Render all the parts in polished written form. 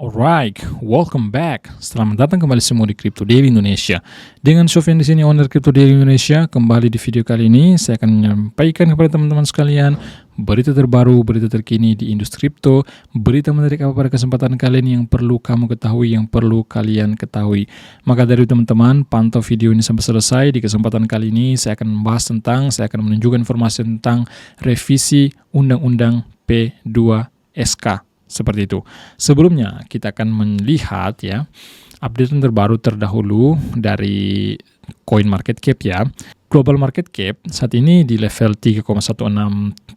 Alright, welcome back. Selamat datang kembali semua di Crypto Daily Indonesia. Dengan Sofyan di sini, owner Crypto Daily Indonesia. Kembali di video kali ini, saya akan menyampaikan kepada teman-teman sekalian berita terbaru, berita terkini di industri kripto, berita menarik apa pada kesempatan kali ini yang perlu kamu ketahui, yang perlu kalian ketahui. Maka dari teman-teman, pantau video ini sampai selesai. Di kesempatan kali ini, saya akan saya akan menunjukkan informasi tentang revisi Undang-Undang P2SK. Seperti itu. Sebelumnya kita akan melihat ya update terbaru terdahulu dari Coin Market Cap ya. Global market cap saat ini di level 3,16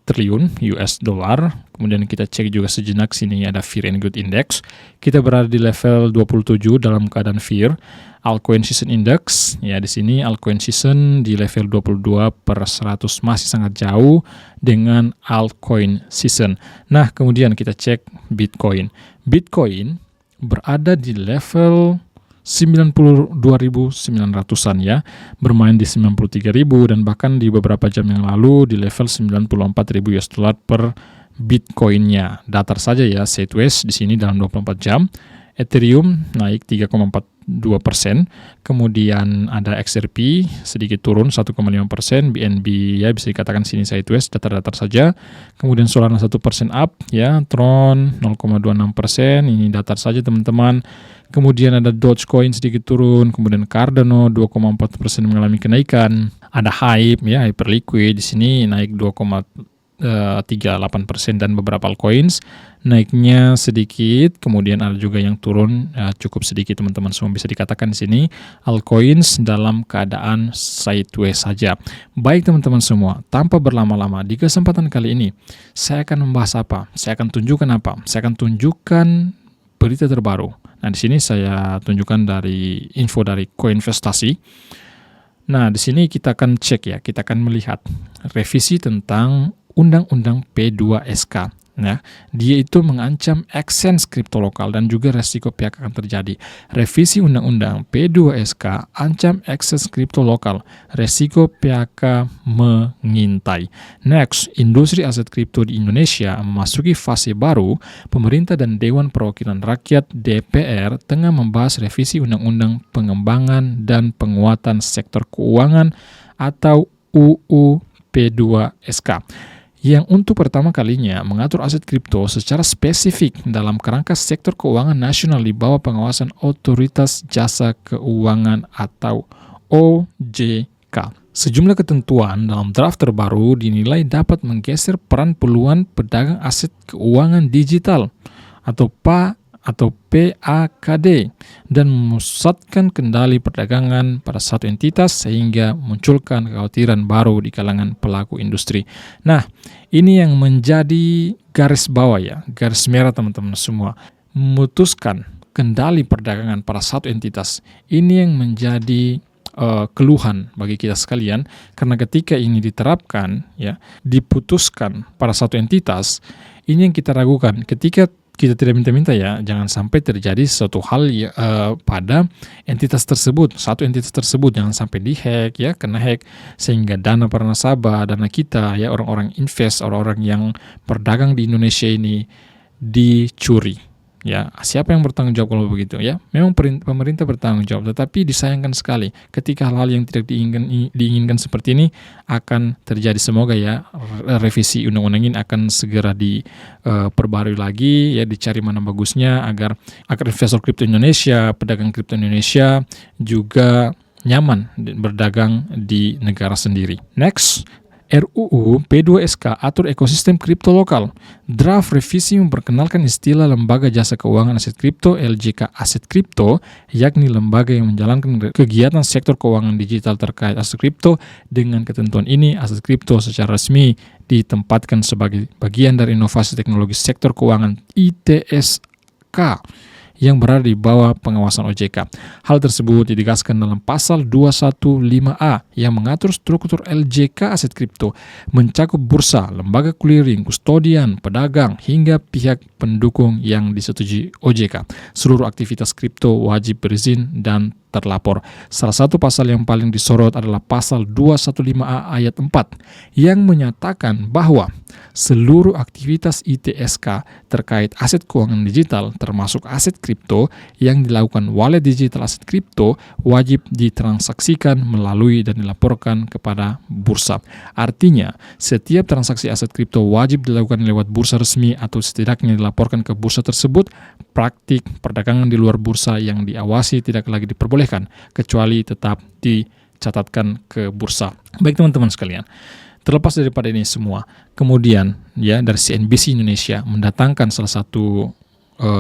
triliun US dollar. Kemudian kita cek juga sejenak sini ada Fear and Good Index. Kita berada di level 27 dalam keadaan fear. Altcoin Season Index, ya di sini Altcoin Season di level 22/100 masih sangat jauh dengan Altcoin Season. Nah, kemudian kita cek Bitcoin. Bitcoin berada di level 92.900-an ya, bermain di 93.000 dan bahkan di beberapa jam yang lalu di level 94.000 US dollar per Bitcoinnya. Datar saja ya sideways di sini dalam 24 jam. Ethereum naik 3,42%, kemudian ada XRP sedikit turun 1,5%, BNB ya bisa dikatakan sini sideways, datar-datar saja. Kemudian Solana 1% up ya, Tron 0,26%, ini datar saja teman-teman. Kemudian ada Dogecoin sedikit turun, kemudian Cardano 2,4% mengalami kenaikan. Ada Hype ya, Hyperliquid di sini naik 2,38% dan beberapa altcoins naiknya sedikit, kemudian ada juga yang turun cukup sedikit teman-teman semua, bisa dikatakan di sini altcoins dalam keadaan sideways saja. Baik teman-teman semua, tanpa berlama-lama di kesempatan kali ini saya akan membahas apa? Saya akan tunjukkan apa? Saya akan tunjukkan berita terbaru. Nah, di sini saya tunjukkan dari info dari Koinvestasi. Nah, di sini kita akan cek ya, kita akan melihat revisi tentang Undang-Undang P2SK. Nah, dia itu mengancam exchange kripto lokal dan juga resiko pihak akan terjadi. Revisi Undang-Undang P2SK ancam exchange kripto lokal, resiko PHK mengintai. Next, industri aset kripto di Indonesia memasuki fase baru. Pemerintah dan Dewan Perwakilan Rakyat DPR tengah membahas revisi Undang-Undang Pengembangan dan Penguatan Sektor Keuangan atau UU P2SK. Yang untuk pertama kalinya mengatur aset kripto secara spesifik dalam kerangka sektor keuangan nasional di bawah pengawasan Otoritas Jasa Keuangan atau OJK. Sejumlah ketentuan dalam draft terbaru dinilai dapat menggeser peran peluang pedagang aset keuangan digital atau PAKD dan memusatkan kendali perdagangan pada satu entitas sehingga munculkan kekhawatiran baru di kalangan pelaku industri. Nah, ini yang menjadi garis bawah ya, garis merah teman-teman semua. Memutuskan kendali perdagangan pada satu entitas. Ini yang menjadi keluhan bagi kita sekalian, karena ketika ini diterapkan ya, diputuskan pada satu entitas, ini yang kita ragukan ketika kita tidak minta-minta ya, jangan sampai terjadi suatu hal pada entitas tersebut, satu entitas tersebut jangan sampai dihack ya, kena hack sehingga dana para nasabah, dana kita ya, orang-orang invest, orang-orang yang berdagang di Indonesia ini dicuri. Ya, siapa yang bertanggung jawab kalau begitu ya? Memang pemerintah bertanggung jawab, tetapi disayangkan sekali ketika hal-hal yang tidak diinginkan seperti ini akan terjadi. Semoga ya revisi undang-undang ini akan segera diperbarui lagi ya, dicari mana bagusnya agar investor kripto Indonesia, pedagang kripto Indonesia juga nyaman berdagang di negara sendiri. Next, RUU P2SK atur ekosistem kripto lokal. Draft revisi memperkenalkan istilah Lembaga Jasa Keuangan Aset Kripto (LJK Aset Kripto), yakni lembaga yang menjalankan kegiatan sektor keuangan digital terkait aset kripto. Dengan ketentuan ini, aset kripto secara resmi ditempatkan sebagai bagian dari inovasi teknologi sektor keuangan ITSK yang berada di bawah pengawasan OJK. Hal tersebut ditegaskan dalam pasal 215A yang mengatur struktur LJK aset kripto, mencakup bursa, lembaga clearing, kustodian, pedagang, hingga pihak pendukung yang disetujui OJK. Seluruh aktivitas kripto wajib berizin dan terlapor. Salah satu pasal yang paling disorot adalah pasal 215A ayat 4 yang menyatakan bahwa seluruh aktivitas ITSK terkait aset keuangan digital termasuk aset kripto yang dilakukan wallet digital aset kripto wajib ditransaksikan melalui dan dilaporkan kepada bursa. Artinya, setiap transaksi aset kripto wajib dilakukan lewat bursa resmi atau setidaknya dilaporkan ke bursa tersebut. Praktik perdagangan di luar bursa yang diawasi tidak lagi diperbolehkan kecuali tetap dicatatkan ke bursa. Baik teman-teman sekalian, terlepas daripada ini semua, kemudian ya dari CNBC Indonesia mendatangkan salah satu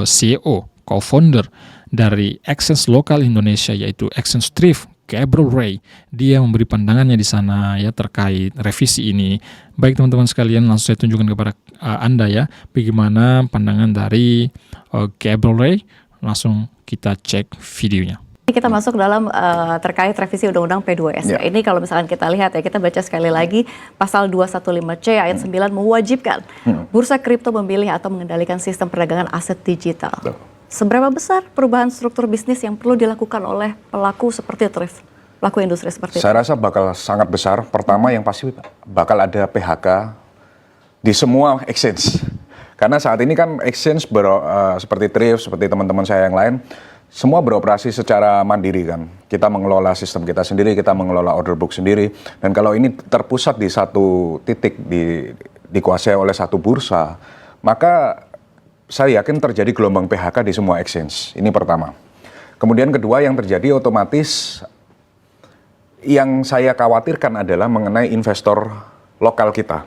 CEO, co-founder dari exchange lokal Indonesia yaitu Exchange Thrift, Gabriel Ray. Dia memberi pandangannya di sana ya terkait revisi ini. Baik teman-teman sekalian, langsung saya tunjukkan kepada Anda ya bagaimana pandangan dari Gabriel Ray. Langsung kita cek videonya. Kita masuk dalam terkait revisi Undang-Undang P2S. Ini kalau misalkan kita lihat ya, kita baca sekali lagi pasal 215C ayat 9 mewajibkan bursa kripto memilih atau mengendalikan sistem perdagangan aset digital. Seberapa besar perubahan struktur bisnis yang perlu dilakukan oleh pelaku seperti thrift, pelaku industri seperti itu? Saya rasa bakal sangat besar. Pertama yang pasti bakal ada PHK di semua exchange. Karena saat ini kan exchange seperti thrift, seperti teman-teman saya yang lain, semua beroperasi secara mandiri kan. Kita mengelola sistem kita sendiri, kita mengelola order book sendiri. Dan kalau ini terpusat di satu titik, dikuasai oleh satu bursa, maka saya yakin terjadi gelombang PHK di semua exchange. Ini pertama. Kemudian kedua yang terjadi otomatis yang saya khawatirkan adalah mengenai investor lokal kita.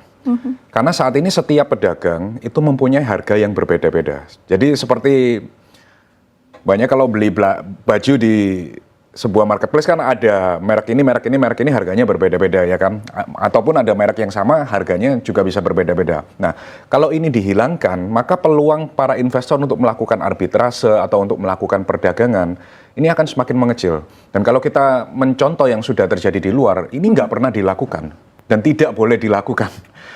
Karena saat ini setiap pedagang itu mempunyai harga yang berbeda-beda. Jadi seperti banyak kalau beli baju di sebuah marketplace kan ada merek ini harganya berbeda-beda ya kan. Ataupun ada merek yang sama harganya juga bisa berbeda-beda. Nah, kalau ini dihilangkan, maka peluang para investor untuk melakukan arbitrase atau untuk melakukan perdagangan ini akan semakin mengecil. Dan kalau kita mencontoh yang sudah terjadi di luar, ini nggak pernah dilakukan dan tidak boleh dilakukan.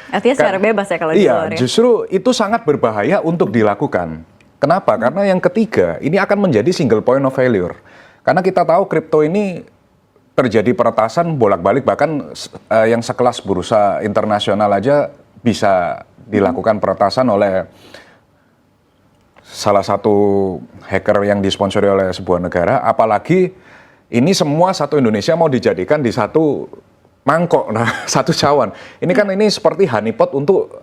Artinya secara bebas ya kalau di luar ya? Iya, justru itu sangat berbahaya untuk dilakukan. Kenapa? Karena yang ketiga, ini akan menjadi single point of failure. Karena kita tahu kripto ini terjadi peretasan bolak-balik, bahkan yang sekelas bursa internasional aja bisa dilakukan peretasan oleh salah satu hacker yang disponsori oleh sebuah negara. Apalagi ini semua satu Indonesia mau dijadikan di satu mangkok, satu cawan. Ini kan ini seperti honeypot untuk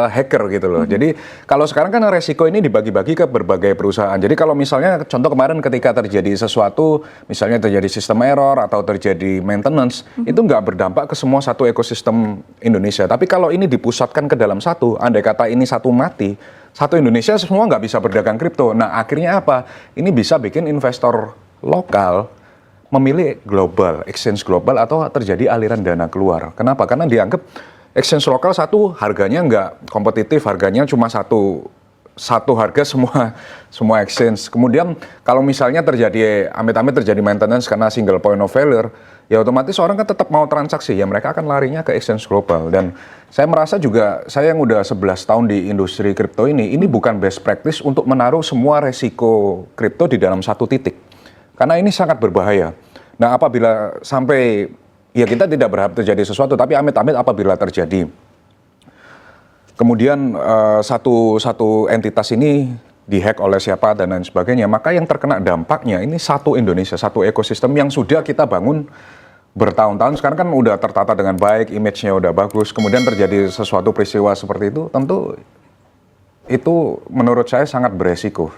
hacker gitu loh. Jadi kalau sekarang kan resiko ini dibagi-bagi ke berbagai perusahaan. Jadi kalau misalnya contoh kemarin ketika terjadi sesuatu, misalnya terjadi sistem error atau terjadi maintenance, itu nggak berdampak ke semua satu ekosistem Indonesia. Tapi kalau ini dipusatkan ke dalam satu, andai kata ini satu mati, satu Indonesia semua nggak bisa berdagang kripto. Nah akhirnya apa? Ini bisa bikin investor lokal memilih global, exchange global atau terjadi aliran dana keluar. Kenapa? Karena dianggap exchange lokal satu harganya nggak kompetitif, harganya cuma satu harga semua exchange. Kemudian kalau misalnya terjadi amit-amit terjadi maintenance karena single point of failure, ya otomatis orang kan tetap mau transaksi, ya mereka akan larinya ke exchange global. Dan saya merasa juga saya yang udah 11 tahun di industri kripto ini bukan best practice untuk menaruh semua resiko kripto di dalam satu titik. Karena ini sangat berbahaya. Nah, apabila sampai, ya kita tidak berharap terjadi sesuatu, tapi amit-amit apabila terjadi. Kemudian satu entitas ini dihack oleh siapa dan lain sebagainya, maka yang terkena dampaknya ini satu Indonesia, satu ekosistem yang sudah kita bangun bertahun-tahun. Sekarang kan udah tertata dengan baik, image-nya udah bagus, kemudian terjadi sesuatu peristiwa seperti itu, tentu itu menurut saya sangat beresiko.